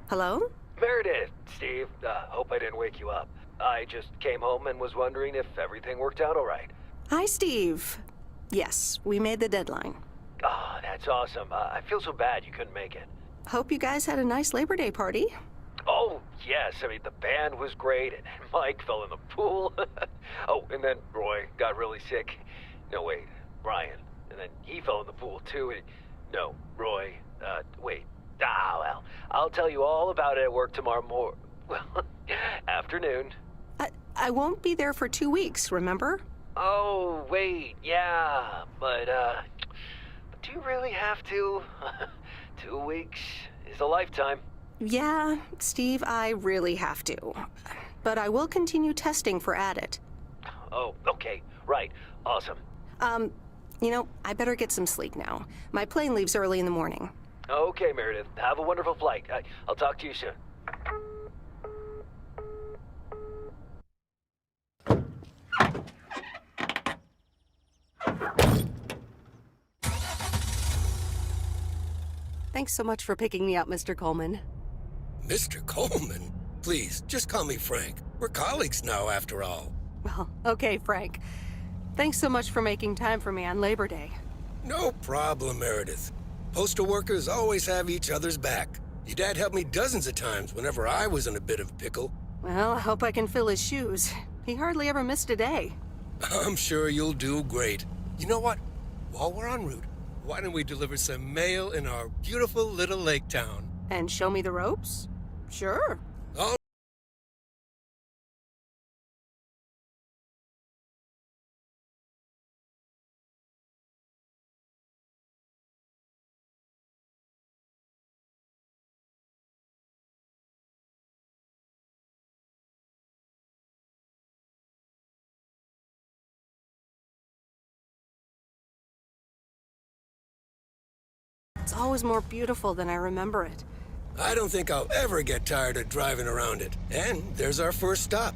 Hello? Meredith, Steve, hope I didn't wake you up. I just came home and was wondering if everything worked out all right. Hi, Steve. Yes, we made the deadline. Ah, that's awesome. I feel so bad you couldn't make it. Hope you guys had a nice Labor Day party. Oh, yes. I mean, the band was great, and Mike fell in the pool. Oh, and then Roy got really sick. No, wait, Brian. And then he fell in the pool, too. No, Roy. Wait. Ah, well, I'll tell you all about it at work tomorrow afternoon. I won't be there for 2 weeks, remember? Oh, wait, yeah, but do you really have to? 2 weeks is a lifetime. Yeah, Steve, I really have to. But I will continue testing for Addit. Oh, okay, right, awesome. I better get some sleep now. My plane leaves early in the morning. Okay, Meredith, have a wonderful flight. I'll talk to you soon. Thanks so much for picking me up, Mr. Coleman. Mr. Coleman? Please, just call me Frank. We're colleagues now, after all. Well, okay, Frank. Thanks so much for making time for me on Labor Day. No problem, Meredith. Postal workers always have each other's back. Your dad helped me dozens of times whenever I was in a bit of a pickle. Well, I hope I can fill his shoes. He hardly ever missed a day. I'm sure you'll do great. You know what? While we're en route, why don't we deliver some mail in our beautiful little lake town? And show me the ropes? Sure. Oh. It's always more beautiful than I remember it. I don't think I'll ever get tired of driving around it. And there's our first stop.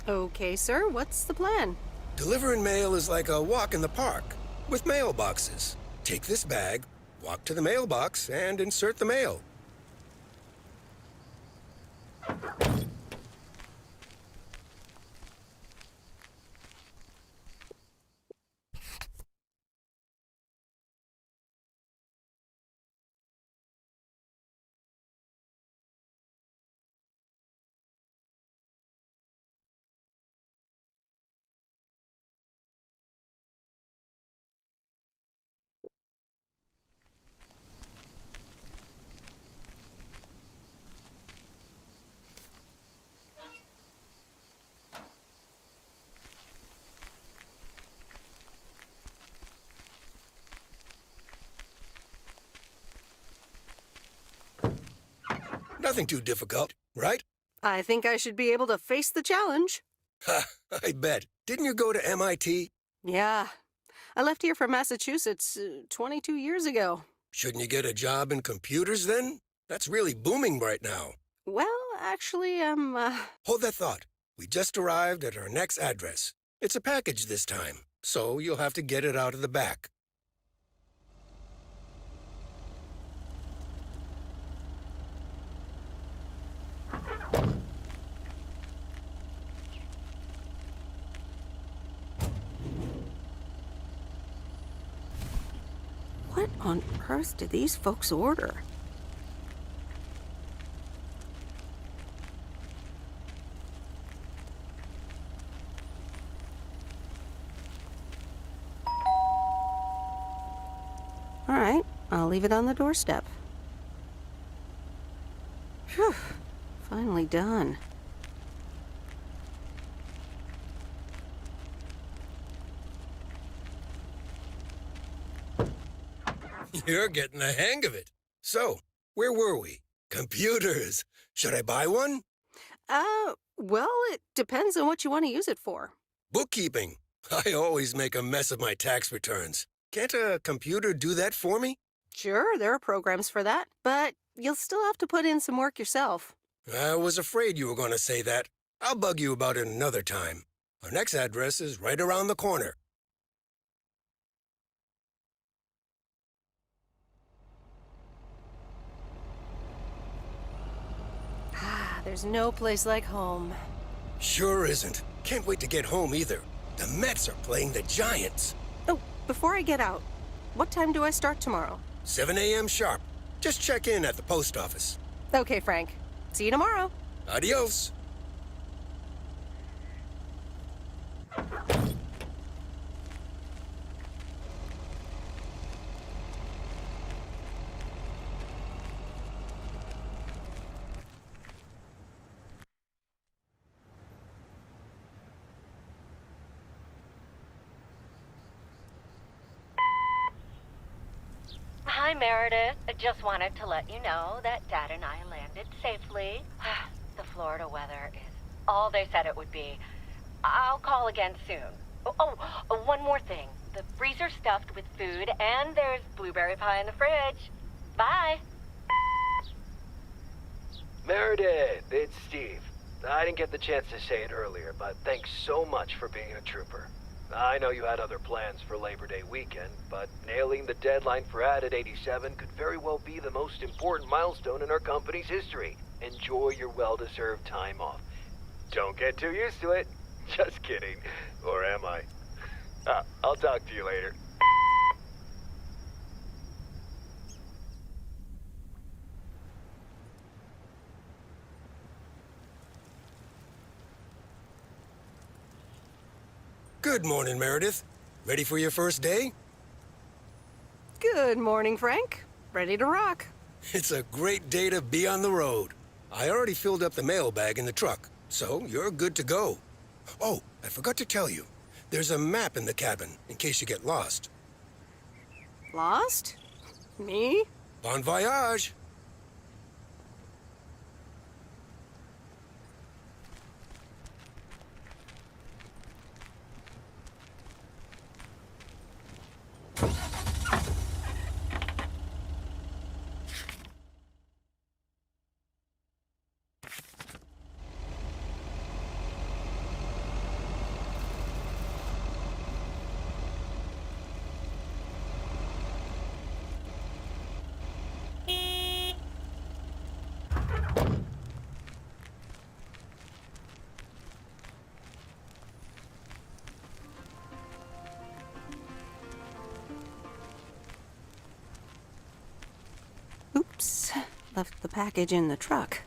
Okay, sir, what's the plan? Delivering mail is like a walk in the park, with mailboxes. Take this bag, walk to the mailbox, and insert the mail. Nothing too difficult, right? I think I should be able to face the challenge. Ha, I bet. Didn't you go to MIT? Yeah. I left here from Massachusetts 22 years ago. Shouldn't you get a job in computers then? That's really booming right now. Well, actually, Hold that thought. We just arrived at our next address. It's a package this time, so you'll have to get it out of the back. on earth did these folks order? All right, I'll leave it on the doorstep. Phew, finally done. You're getting the hang of it. So, where were we? Computers. Should I buy one? Well, it depends on what you want to use it for. Bookkeeping. I always make a mess of my tax returns. Can't a computer do that for me? Sure, there are programs for that, but you'll still have to put in some work yourself. I was afraid you were going to say that. I'll bug you about it another time. Our next address is right around the corner. There's no place like home. Sure isn't. Can't wait to get home either. The Mets are playing the Giants. Oh, before I get out, what time do I start tomorrow? 7 a.m. sharp. Just check in at the post office. Okay, Frank. See you tomorrow. Adios. Hi, Meredith. I just wanted to let you know that Dad and I landed safely. The Florida weather is all they said it would be. I'll call again soon. One more thing. The freezer's stuffed with food, and there's blueberry pie in the fridge. Bye. Meredith, it's Steve. I didn't get the chance to say it earlier, but thanks so much for being a trooper. I know you had other plans for Labor Day weekend, but nailing the deadline for Added 87 could very well be the most important milestone in our company's history. Enjoy your well-deserved time off. Don't get too used to it. Just kidding. Or am I? I'll talk to you later. Good morning, Meredith. Ready for your first day? Good morning, Frank. Ready to rock. It's a great day to be on the road. I already filled up the mailbag in the truck, so you're good to go. Oh, I forgot to tell you. There's a map in the cabin, in case you get lost. Lost? Me? Bon voyage! Oops. Left the package in the truck.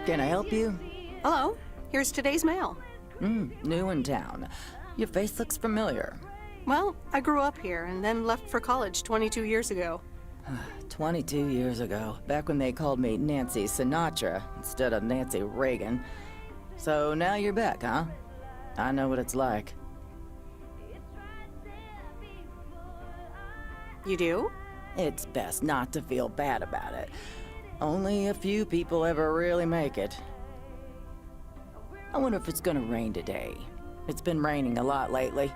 Can I help you? Hello, here's today's mail. New in town. Your face looks familiar. Well, I grew up here and then left for college 22 years ago. 22 years ago, back when they called me Nancy Sinatra instead of Nancy Reagan. So now you're back, huh? I know what it's like. You do? It's best not to feel bad about it. Only a few people ever really make it. I wonder if it's gonna rain today. It's been raining a lot lately.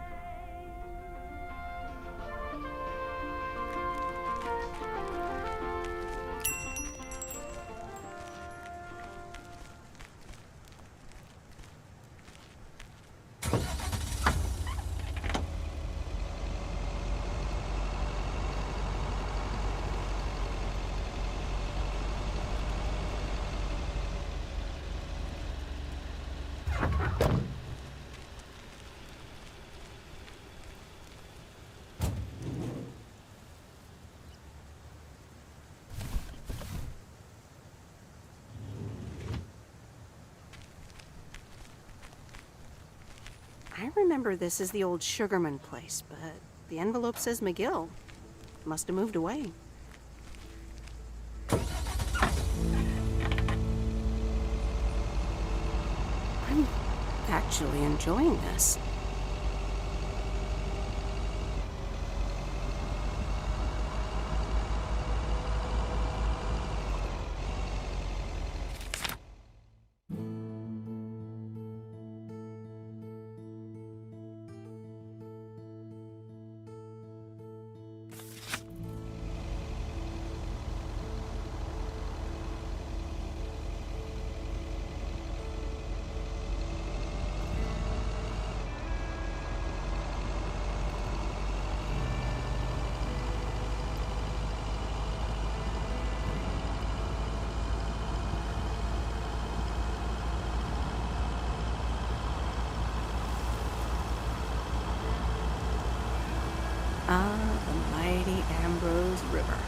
I remember this as the old Sugarman place, but the envelope says McGill. Must have moved away. I'm actually enjoying this. Ah, the mighty Ambrose River.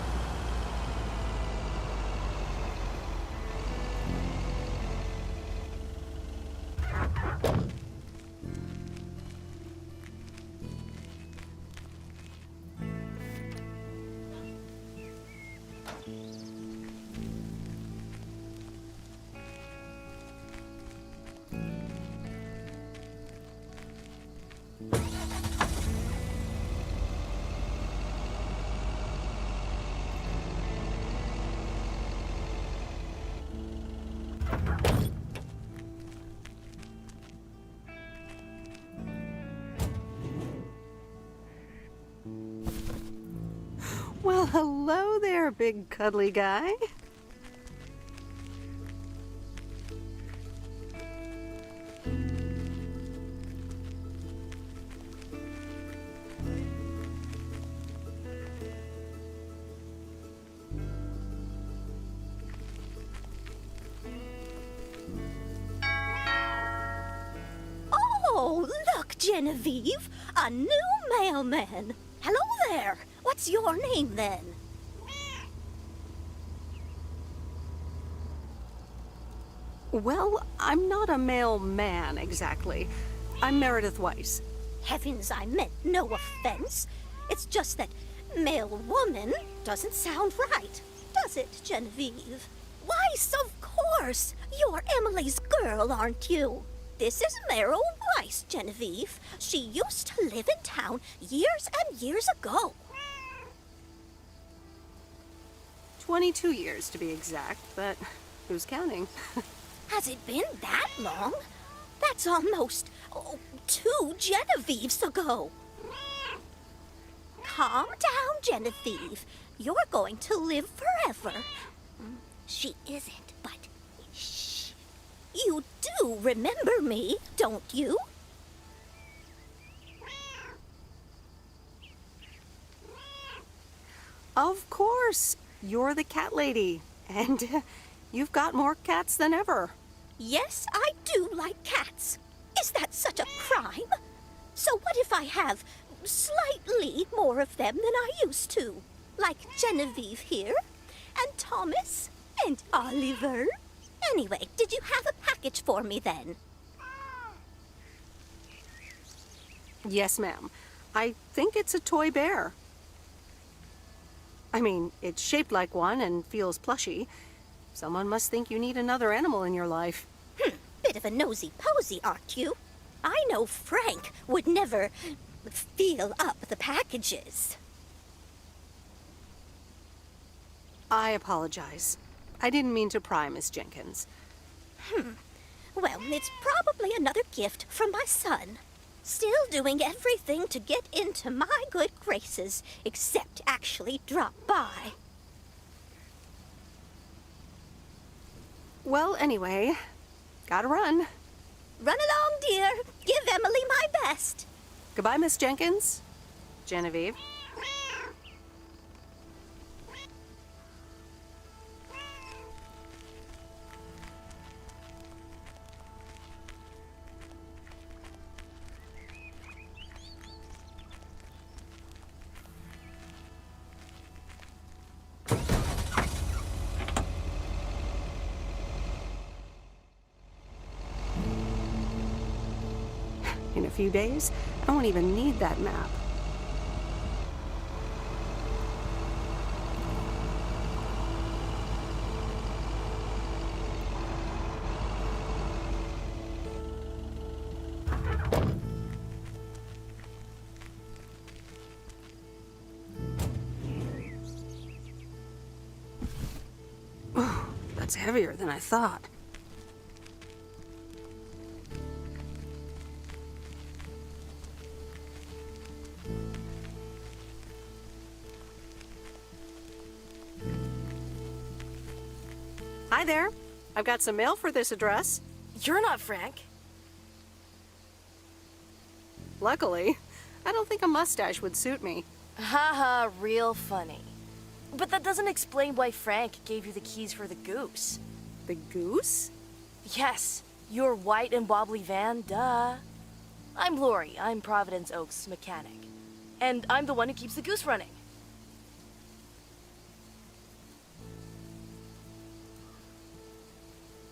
Well, hello there, big cuddly guy. Oh, look, Genevieve! A new mailman! Hello there! What's your name, then? Well, I'm not a mailman exactly. I'm Meredith Weiss. Heavens, I meant no offense. It's just that mailwoman doesn't sound right, does it, Genevieve? Weiss, of course! You're Emily's girl, aren't you? This is Meryl Weiss, Genevieve. She used to live in town years and years ago. 22 years to be exact, but who's counting? Has it been that long? That's almost 2 Genevieves ago. Calm down, Genevieve. You're going to live forever. She isn't, but shh. You do remember me, don't you? Of course, you're the cat lady, and you've got more cats than ever. Yes, I do like cats. Is that such a crime? So what if I have slightly more of them than I used to? Like Genevieve here, and Thomas, and Oliver, Anyway, did you have a package for me then? Yes, ma'am. I think it's a toy bear. I mean, it's shaped like one and feels plushy. Someone must think you need another animal in your life. Bit of a nosy-posy, aren't you? I know Frank would never feel up the packages. I apologize. I didn't mean to pry, Miss Jenkins. Well, it's probably another gift from my son. Still doing everything to get into my good graces, except actually drop by. Well, anyway, gotta run. Run along, dear. Give Emily my best. Goodbye, Miss Jenkins. Genevieve. In a few days, I won't even need that map. Oh, that's heavier than I thought. Hi there. I've got some mail for this address. You're not Frank. Luckily, I don't think a mustache would suit me. Haha, real funny. But that doesn't explain why Frank gave you the keys for the goose. The goose? Yes, your white and wobbly van, duh. I'm Lori, I'm Providence Oaks' mechanic. And I'm the one who keeps the goose running.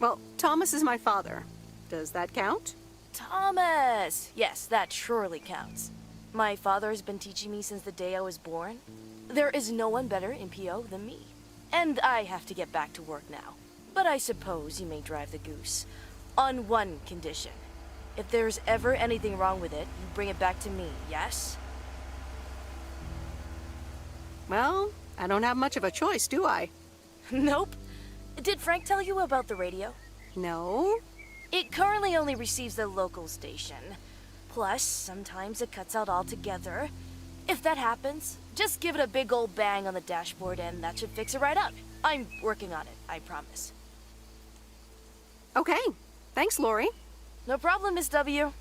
Well, Thomas is my father. Does that count? Thomas! Yes, that surely counts. My father has been teaching me since the day I was born. There is no one better in PO than me. And I have to get back to work now. But I suppose you may drive the goose. On one condition. If there's ever anything wrong with it, you bring it back to me, yes? Well, I don't have much of a choice, do I? Nope. Did Frank tell you about the radio? No. It currently only receives the local station. Plus, sometimes it cuts out altogether. If that happens, just give it a big old bang on the dashboard and that should fix it right up. I'm working on it, I promise. Okay. Thanks, Lori. No problem, Miss W.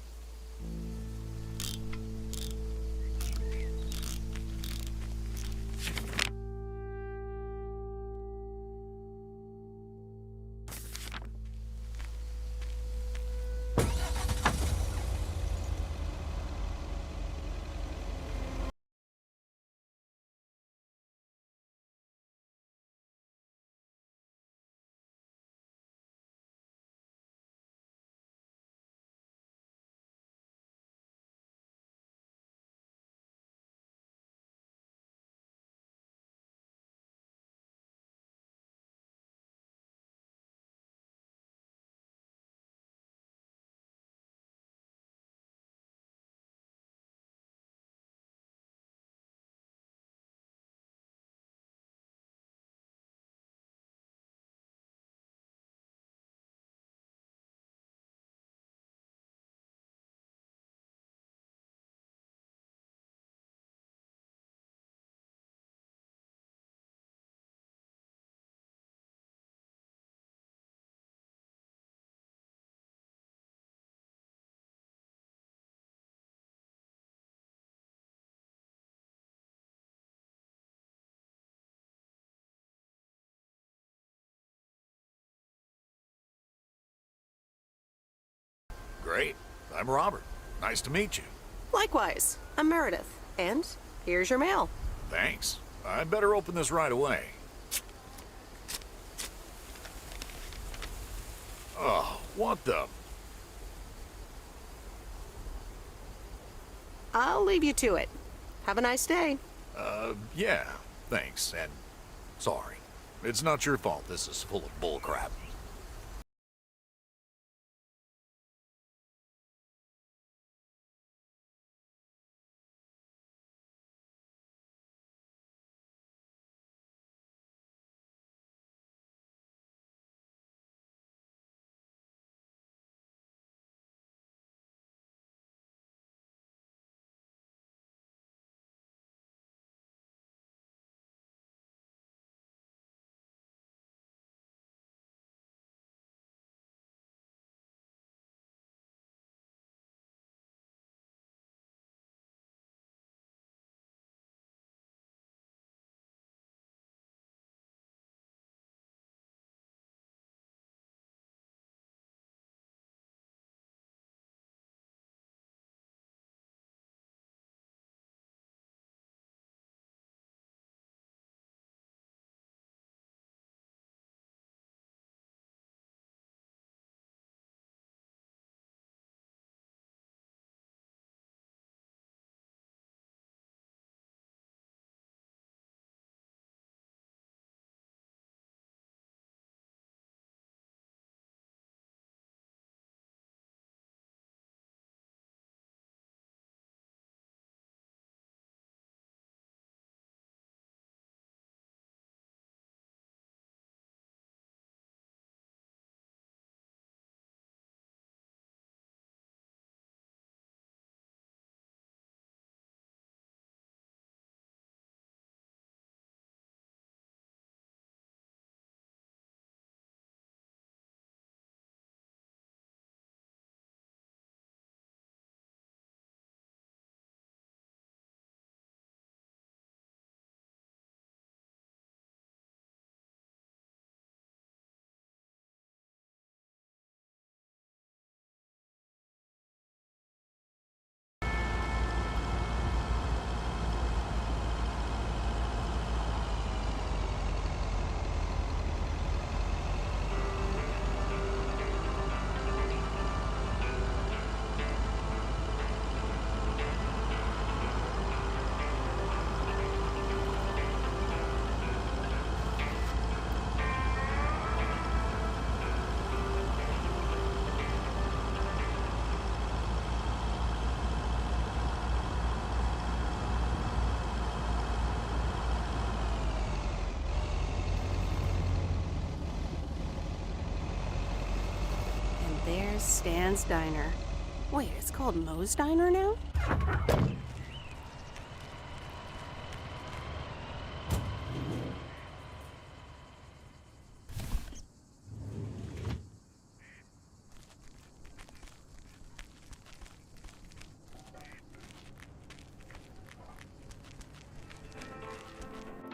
Great. I'm Robert. Nice to meet you. Likewise, I'm Meredith. And here's your mail. Thanks. I'd better open this right away. What the? I'll leave you to it. Have a nice day. Yeah, thanks, and sorry. It's not your fault this is full of bullcrap. There's Stan's Diner. Wait, it's called Moe's Diner now?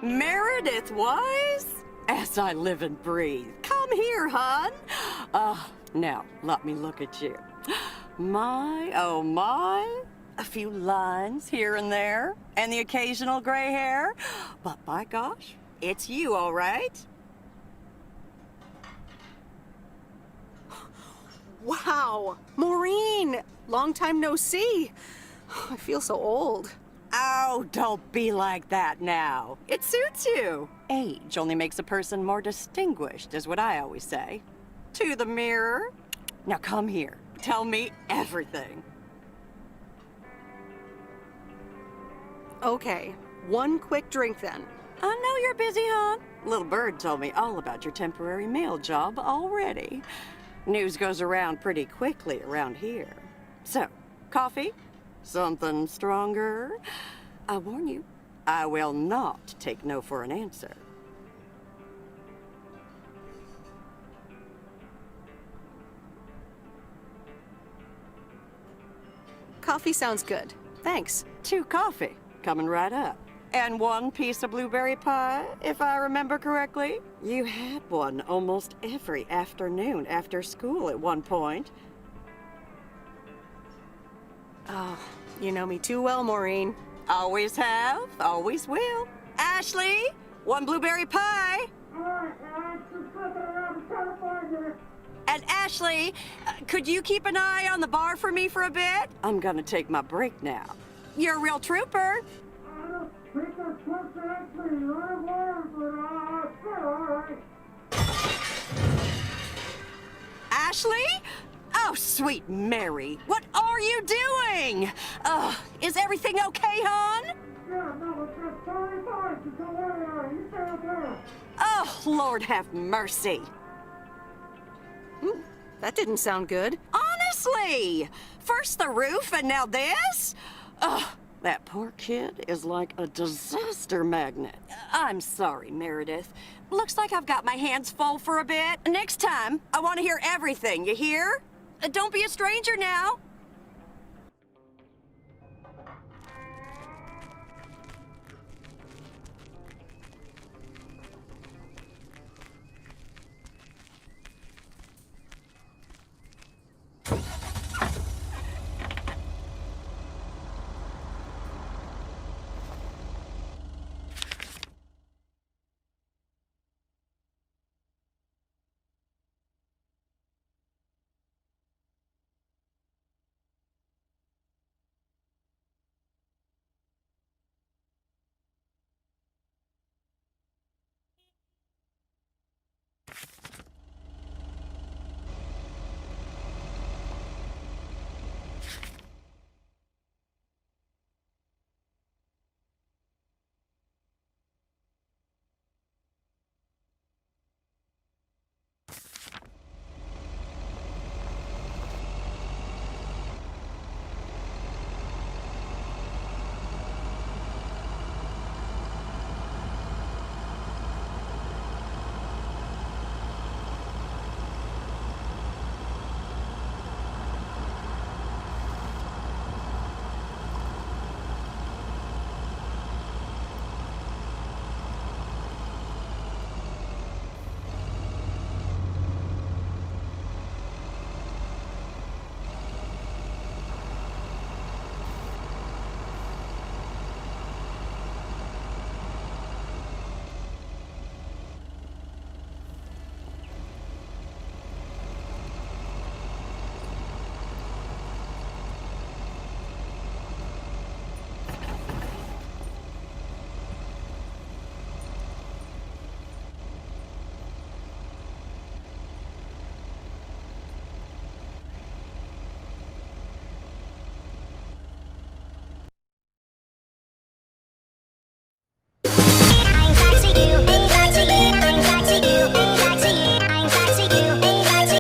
Meredith Wise? As I live and breathe. Come here, hon. Now, let me look at you. My, oh my. A few lines here and there, and the occasional gray hair. But by gosh, it's you, all right? Wow! Maureen! Long time no see. I feel so old. Oh, don't be like that now. It suits you. Age only makes a person more distinguished, is what I always say. To the mirror. Now come here. Tell me everything. Okay, one quick drink then. I know you're busy, hon. Little Bird told me all about your temporary mail job already. News goes around pretty quickly around here. So, coffee? Something stronger? I warn you, I will not take no for an answer. Coffee sounds good. Thanks. 2 coffee, coming right up. And 1 piece of blueberry pie, if I remember correctly. You had one almost every afternoon after school at one point. Oh, you know me too well, Maureen. Always have, always will. Ashley, 1 blueberry pie. And Ashley. Ashley, could you keep an eye on the bar for me for a bit? I'm gonna take my break now. You're a real trooper. Ashley? Oh, sweet Mary, what are you doing? Is everything okay, hon? Oh, Lord have mercy. That didn't sound good. Honestly! First the roof and now this? Ugh, that poor kid is like a disaster magnet. I'm sorry, Meredith. Looks like I've got my hands full for a bit. Next time, I want to hear everything, you hear? Don't be a stranger now.